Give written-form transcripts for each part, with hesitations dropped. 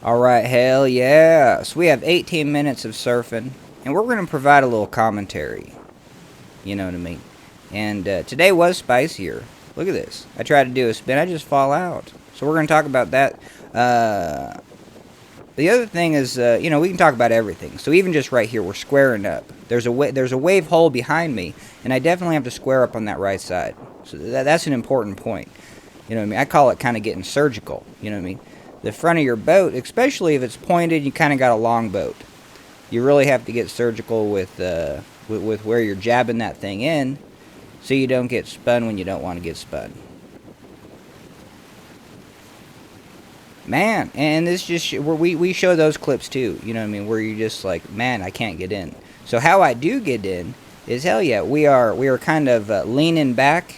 Alright, hell yeah. So we have 18 minutes of surfing, and we're going to provide a little commentary. You know what I mean? And today was spicier. Look at this. I tried to do a spin, I just fall out. So we're going to talk about that. The other thing is, we can talk about everything. So even just right here, we're squaring up. There's a wave hole behind me, and I definitely have to square up on that right side. So that's an important point. You know what I mean? I call it kind of getting surgical. You know what I mean? The front of your boat, especially if it's pointed, you kind of got a long boat. You really have to get surgical with where you're jabbing that thing in, so you don't get spun when you don't want to get spun. Man, and this just where we show those clips too. You know what I mean? Where you're just like, man, I can't get in. So how I do get in is, hell yeah, we are kind of leaning back,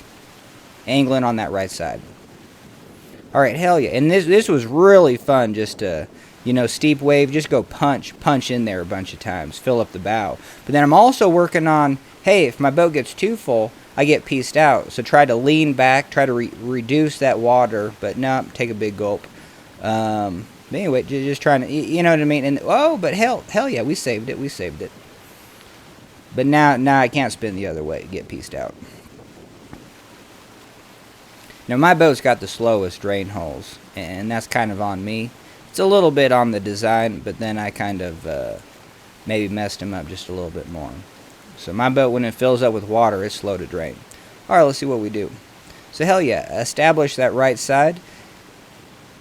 angling on that right side. All right, hell yeah. And this was really fun, just to, steep wave, just go punch in there a bunch of times, fill up the bow. But then I'm also working on, hey, if my boat gets too full, I get pieced out. So try to lean back, try to reduce that water, but no, take a big gulp. Anyway, just trying to, you know what I mean? And but hell yeah, we saved it. But now I can't spin the other way, get pieced out. Now my boat's got the slowest drain holes, and that's kind of on me. It's a little bit on the design, but then I kind of maybe messed them up just a little bit more. So my boat, when it fills up with water, it's slow to drain. Alright, let's see what we do. So hell yeah, establish that right side.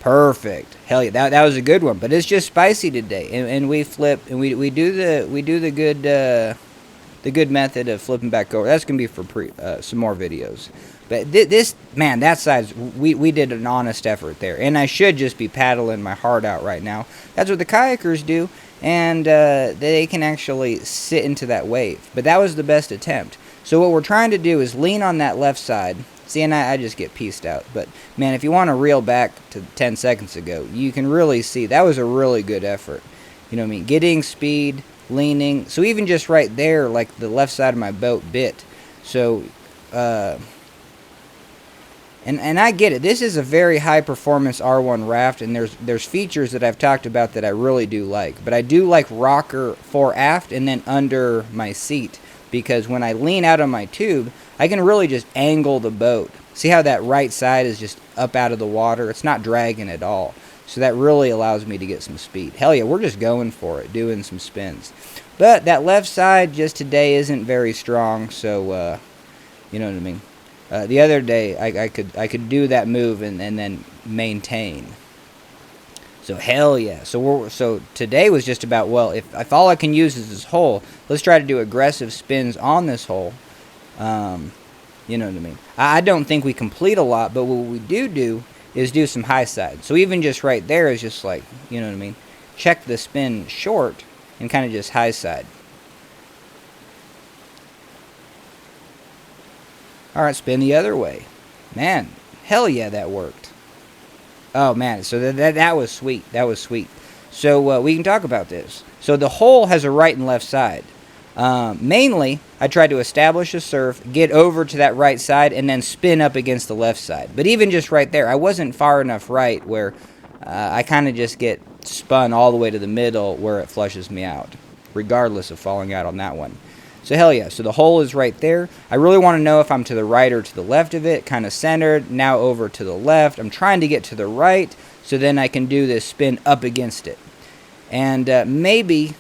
Perfect. Hell yeah, that was a good one. But it's just spicy today, and we flip, and we do the good method of flipping back over. That's gonna be for some more videos. But this, man, that side's, we did an honest effort there. And I should just be paddling my heart out right now. That's what the kayakers do, and they can actually sit into that wave. But that was the best attempt. So what we're trying to do is lean on that left side. See, and I just get pieced out. But, man, if you want to reel back to 10 seconds ago, you can really see that was a really good effort. You know what I mean? Getting speed, leaning. So even just right there, like the left side of my boat bit. So, And I get it. This is a very high performance R1 raft, and there's features that I've talked about that I really do like. But I do like rocker fore aft and then under my seat, because when I lean out on my tube, I can really just angle the boat. See how that right side is just up out of the water? It's not dragging at all. So that really allows me to get some speed. Hell yeah, we're just going for it, doing some spins. But that left side just today isn't very strong, so you know what I mean. The other day, I could do that move and then maintain. So hell yeah. So today was just about, well, if all I can use is this hole, let's try to do aggressive spins on this hole. You know what I mean. I don't think we complete a lot, but what we do is do some high side. So even just right there is just like, you know what I mean. Check the spin short and kind of just high side. Alright, spin the other way. Man, hell yeah, that worked. Oh, man, so that was sweet. That was sweet. So we can talk about this. So the hole has a right and left side. Mainly, I tried to establish a surf, get over to that right side, and then spin up against the left side. But even just right there, I wasn't far enough right where I kind of just get spun all the way to the middle where it flushes me out, regardless of falling out on that one. So hell yeah, so the hole is right there. I really want to know if I'm to the right or to the left of it, kind of centered, now over to the left. I'm trying to get to the right, so then I can do this spin up against it. And maybe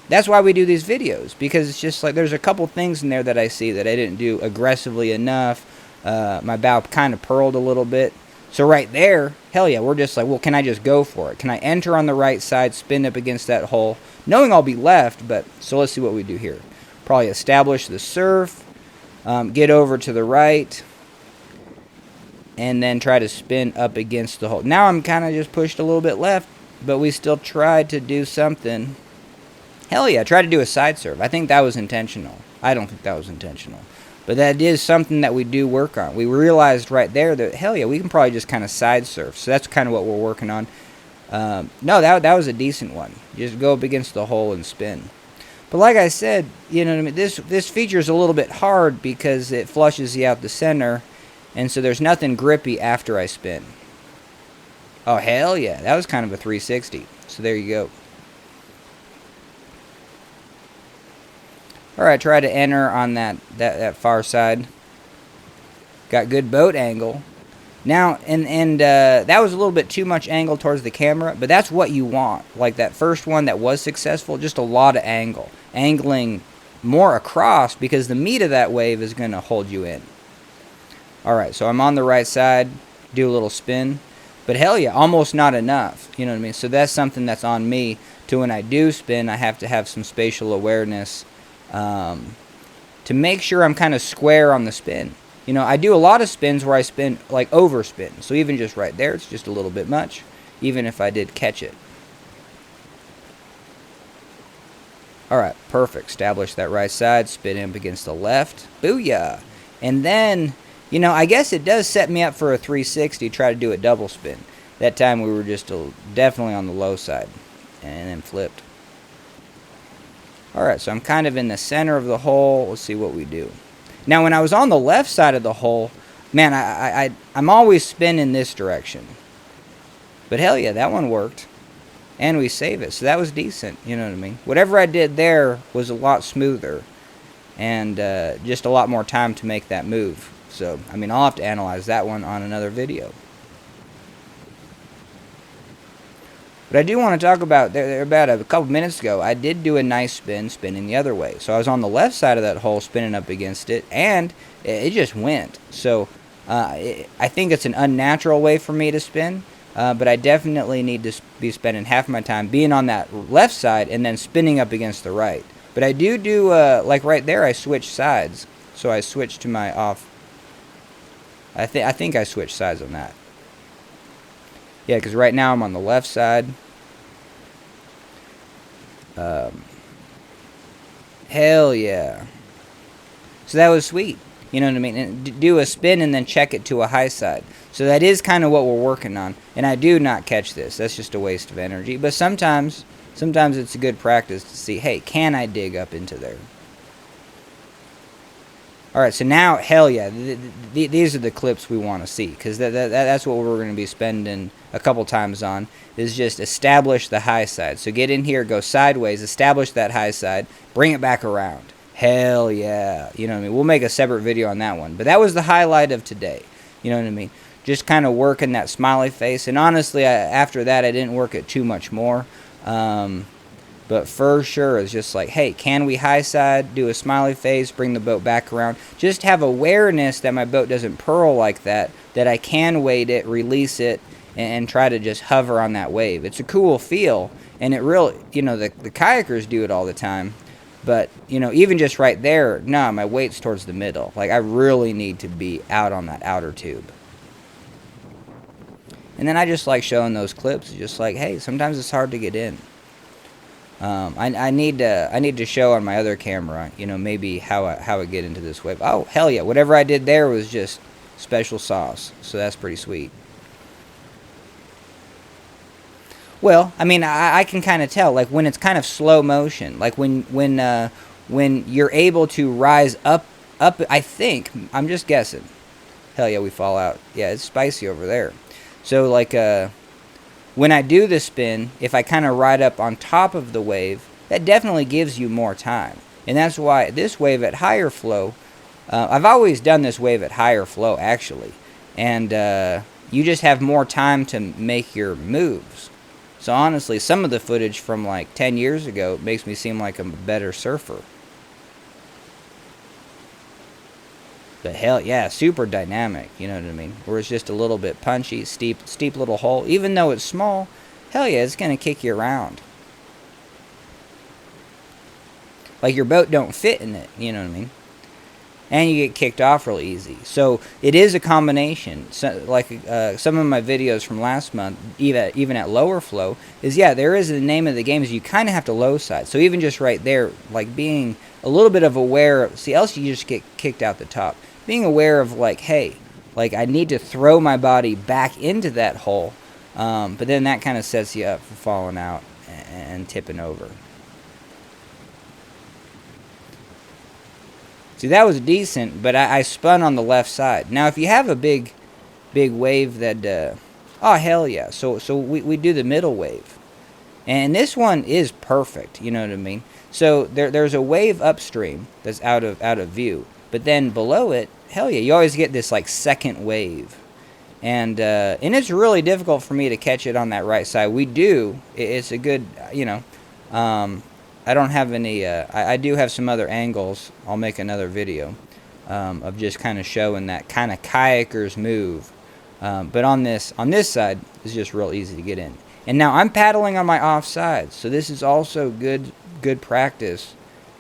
that's why we do these videos, because it's just like there's a couple things in there that I see that I didn't do aggressively enough. My bow kind of purled a little bit. So right there, hell yeah, we're just like, well, can I just go for it? Can I enter on the right side, spin up against that hole, knowing I'll be left, but so let's see what we do here. Probably establish the surf, get over to the right, and then try to spin up against the hole. Now I'm kind of just pushed a little bit left, but we still tried to do something. Hell yeah, try to do a side surf. I think that was intentional. I don't think that was intentional. But that is something that we do work on. We realized right there that, hell yeah, we can probably just kind of side surf. So that's kind of what we're working on. No, that was a decent one. Just go up against the hole and spin. But like I said, you know what I mean, this feature is a little bit hard because it flushes you out the center, and so there's nothing grippy after I spin. Oh, hell yeah, that was kind of a 360. So there you go. Alright, try to enter on that far side. Got good boat angle. Now, and that was a little bit too much angle towards the camera, but that's what you want. Like that first one that was successful, just a lot of angle. Angling more across because the meat of that wave is going to hold you in. Alright, so I'm on the right side, do a little spin. But hell yeah, almost not enough. You know what I mean? So that's something that's on me to when I do spin, I have to have some spatial awareness to make sure I'm kind of square on the spin. You know, I do a lot of spins where I spin, like overspin. So even just right there, it's just a little bit much, even if I did catch it. Alright, perfect. Establish that right side, spin up against the left. Booyah! And then, you know, I guess it does set me up for a 360, try to do a double spin. That time we were just definitely on the low side. And then flipped. Alright, so I'm kind of in the center of the hole. Let's see what we do. Now, when I was on the left side of the hole, man, I'm always spinning this direction. But hell yeah, that one worked. And we save it, so that was decent, you know what I mean? Whatever I did there was a lot smoother. And just a lot more time to make that move. So, I mean, I'll have to analyze that one on another video. But I do want to talk about, about a couple minutes ago, I did do a nice spin, spinning the other way. So I was on the left side of that hole, spinning up against it, and it just went. So I think it's an unnatural way for me to spin, but I definitely need to be spending half my time being on that left side and then spinning up against the right. But I do, like right there, I switched sides. So I switched to my off. I think I switched sides on that. Yeah, because right now I'm on the left side. Hell yeah. So that was sweet. You know what I mean? And do a spin and then check it to a high side. So that is kind of what we're working on. And I do not catch this. That's just a waste of energy. But sometimes it's a good practice to see, hey, can I dig up into there? Alright, so now, hell yeah, these are the clips we want to see, because that's what we're going to be spending a couple times on, is just establish the high side. So get in here, go sideways, establish that high side, bring it back around. Hell yeah, you know what I mean? We'll make a separate video on that one, but that was the highlight of today, you know what I mean? Just kind of working that smiley face, and honestly, after that, I didn't work it too much more. But for sure, it's just like, hey, can we high side, do a smiley face, bring the boat back around? Just have awareness that my boat doesn't purl like that I can weight it, release it, and try to just hover on that wave. It's a cool feel, and it really, you know, the kayakers do it all the time. But, you know, even just right there, nah, my weight's towards the middle. Like, I really need to be out on that outer tube. And then I just like showing those clips, just like, hey, sometimes it's hard to get in. I need to show on my other camera, you know, maybe how I get into this wave. Oh, hell yeah, whatever I did there was just special sauce, so that's pretty sweet. Well, I mean, I can kind of tell, like, when it's kind of slow motion, like when you're able to rise up, I think, I'm just guessing. Hell yeah, we fall out. Yeah, it's spicy over there. So, like, when I do the spin, if I kind of ride up on top of the wave, that definitely gives you more time. And that's why this wave at higher flow, I've always done this wave at higher flow, actually. And you just have more time to make your moves. So honestly, some of the footage from like 10 years ago makes me seem like a better surfer. But hell yeah, super dynamic, you know what I mean? Where it's just a little bit punchy, steep little hole. Even though it's small, hell yeah, it's going to kick you around. Like your boat don't fit in it, you know what I mean? And you get kicked off real easy. So it is a combination. So, like some of my videos from last month, even at lower flow, is yeah, there is the name of the game is you kind of have to low side. So even just right there, like being a little bit of aware of, see, else you just get kicked out the top. Being aware of like, hey, like I need to throw my body back into that hole. But then that kind of sets you up for falling out and tipping over. See, that was decent, but I spun on the left side. Now, if you have a big wave that, oh, hell yeah. So we do the middle wave. And this one is perfect, you know what I mean? So there's a wave upstream that's out of view, but then below it, hell yeah, you always get this like second wave. And it's really difficult for me to catch it on that right side. We do. It's a good, you know. I don't have any. I do have some other angles. I'll make another video of just kind of showing that kind of kayaker's move. But on this side, it's just real easy to get in. And now I'm paddling on my offside, so this is also good practice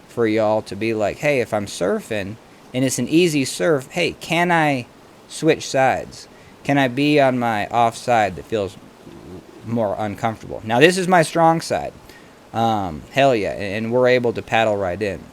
for y'all to be like, hey, if I'm surfing and it's an easy surf, hey, can I switch sides? Can I be on my offside that feels more uncomfortable? Now this is my strong side. Hell yeah, and we're able to paddle right in.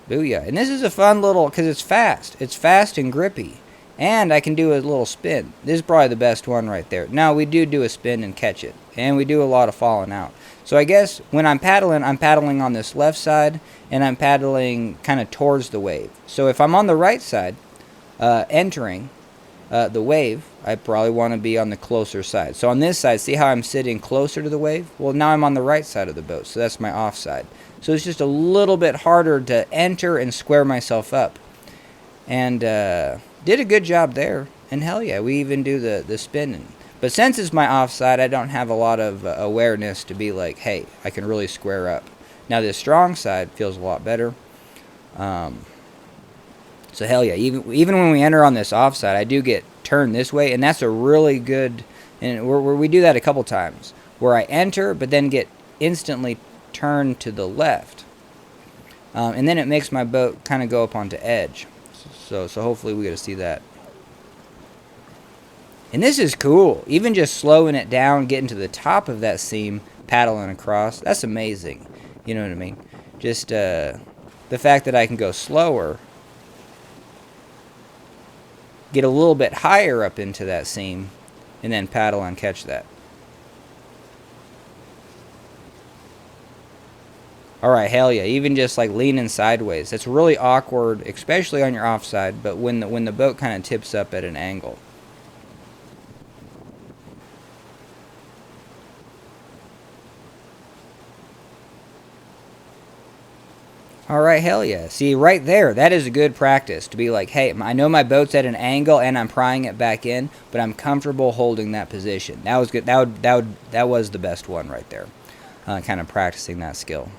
Booyah. And this is a fun little, because it's fast. It's fast and grippy. And I can do a little spin. This is probably the best one right there. Now, we do a spin and catch it. And we do a lot of falling out. So I guess when I'm paddling on this left side, and I'm paddling kind of towards the wave. So if I'm on the right side, entering the wave, I probably want to be on the closer side. So on this side, see how I'm sitting closer to the wave? Well, now I'm on the right side of the boat, so that's my offside. So it's just a little bit harder to enter and square myself up. And did a good job there. And hell yeah, we even do the spinning. But since it's my offside, I don't have a lot of awareness to be like, hey, I can really square up. Now this strong side feels a lot better. So hell yeah, even when we enter on this offside, I do get turned this way, and that's a really good, and we do that a couple times, where I enter, but then get instantly turned to the left. And then it makes my boat kind of go up onto edge. So hopefully we get to see that. And this is cool. Even just slowing it down, getting to the top of that seam, paddling across, that's amazing. You know what I mean? Just the fact that I can go slower, get a little bit higher up into that seam, and then paddle and catch that. Alright, hell yeah, even just like leaning sideways. That's really awkward, especially on your offside, but when the boat kind of tips up at an angle. Alright, hell yeah. See, right there, that is a good practice to be like, hey, I know my boat's at an angle and I'm prying it back in, but I'm comfortable holding that position. That was good. That was the best one right there. Kind of practicing that skill.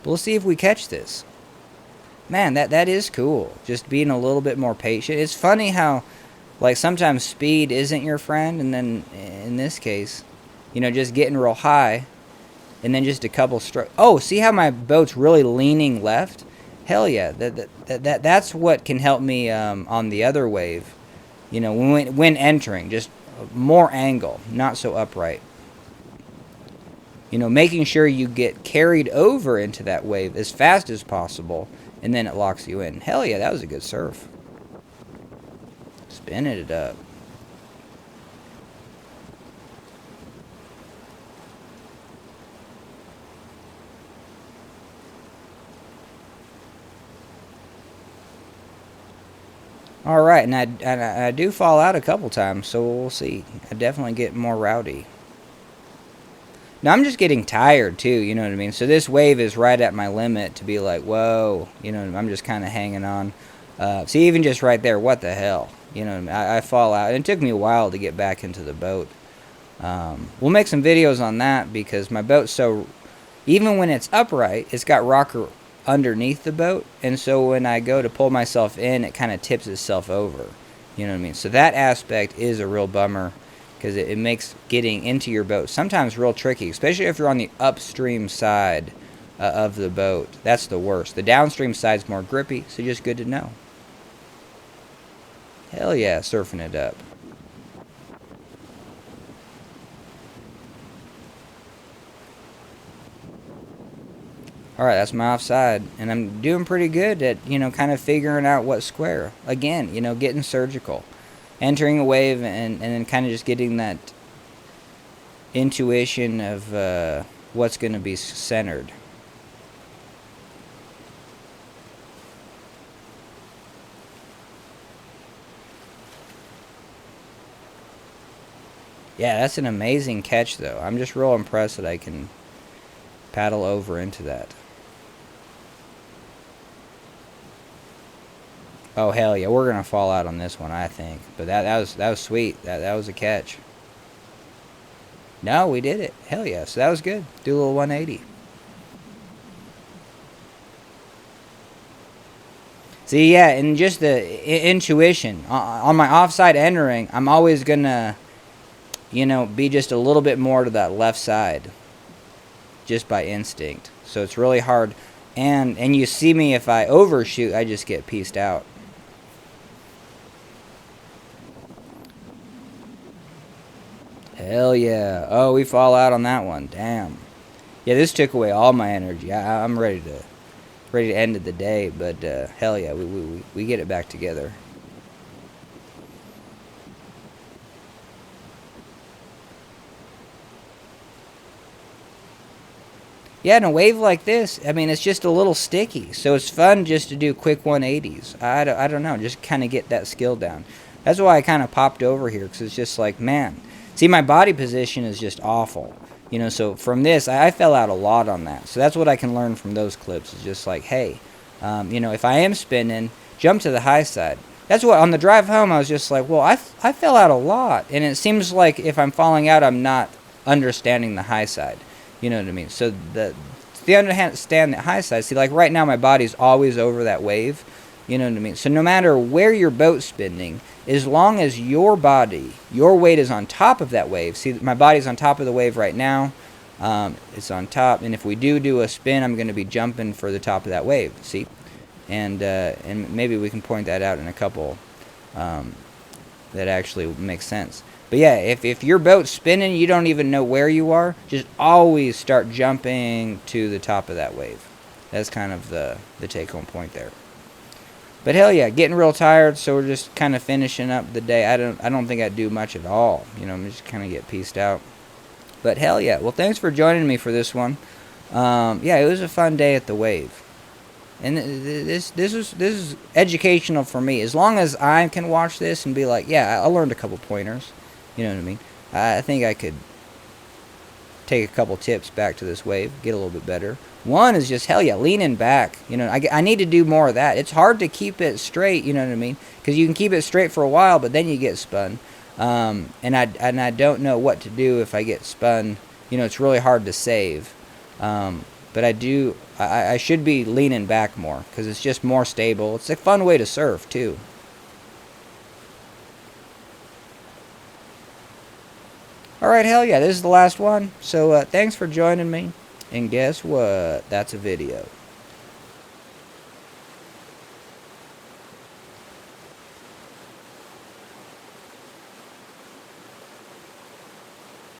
But we'll see if we catch this. Man, that is cool. Just being a little bit more patient. It's funny how, like, sometimes speed isn't your friend, and then in this case, you know, just getting real high, and then just a couple strokes. Oh, see how my boat's really leaning left? Hell yeah, that's what can help me on the other wave. You know, when entering, just more angle, not so upright. You know, making sure you get carried over into that wave as fast as possible, and then it locks you in. Hell yeah, that was a good surf. Spinning it up. Alright, and I do fall out a couple times, so we'll see. I definitely get more rowdy. Now, I'm just getting tired, too, you know what I mean? So this wave is right at my limit to be like, whoa, you know, I'm just kind of hanging on. See, even just right there, what the hell? You know what I mean? I fall out. And it took me a while to get back into the boat. We'll make some videos on that because my boat's so... Even when it's upright, it's got rocker underneath the boat. And so when I go to pull myself in, it kind of tips itself over. You know what I mean? So that aspect is a real bummer. Because it makes getting into your boat sometimes real tricky, especially if you're on the upstream side of the boat. That's the worst. The downstream side's more grippy, so just good to know. Hell yeah, surfing it up. Alright, that's my offside. And I'm doing pretty good at, you know, kind of figuring out what's square. Again, you know, getting surgical. Entering a wave and then kind of just getting that intuition of what's going to be centered. Yeah, that's an amazing catch, though. I'm just real impressed that I can paddle over into that. Oh hell yeah, we're gonna fall out on this one, I think. But that was sweet. That was a catch. No, we did it. Hell yeah. So that was good. Do a little 180. See, yeah, and just the intuition on my offside entering, I'm always gonna, be just a little bit more to that left side, just by instinct. So it's really hard. And you see me, if I overshoot, I just get pieced out. Hell yeah. Oh, we fall out on that one. Damn. Yeah, this took away all my energy. I'm ready to end the day, but hell yeah, we get it back together. Yeah, in a wave like this, I mean, it's just a little sticky, so it's fun just to do quick 180s. I don't know, just kind of get that skill down. That's why I kind of popped over here, because it's just like, man, see, my body position is just awful. So from this, I fell out a lot on that. So that's what I can learn from those clips, is just like, hey, if I am spinning, jump to the high side. That's what, on the drive home, I was just like, well, I fell out a lot. And it seems like if I'm falling out, I'm not understanding the high side. You know what I mean? So the understand the high side. See, like right now, my body's always over that wave. You know what I mean? So no matter where your boat's spinning, as long as your body, your weight is on top of that wave. See, my body's on top of the wave right now. It's on top, and if we do a spin, I'm going to be jumping for the top of that wave. See, and maybe we can point that out in a couple that actually makes sense. But yeah, if your boat's spinning, you don't even know where you are, just always start jumping to the top of that wave. That's kind of the take-home point there. But hell yeah, getting real tired, so we're just kind of finishing up the day. I don't think I'd do much at all. I'm just kind of get pieced out. But hell yeah, well, thanks for joining me for this one. Yeah, it was a fun day at the wave. And this is educational for me. As long as I can watch this and be like, yeah, I learned a couple pointers. You know what I mean? I think I could take a couple tips back to this wave, get a little bit better. One is just, hell yeah, leaning back. I need to do more of that. It's hard to keep it straight, you know what I mean? Because you can keep it straight for a while, but then you get spun. And I don't know what to do if I get spun. It's really hard to save. But I should be leaning back more, because it's just more stable. It's a fun way to surf, too. Alright, hell yeah, this is the last one. So thanks for joining me. And guess what? That's a video.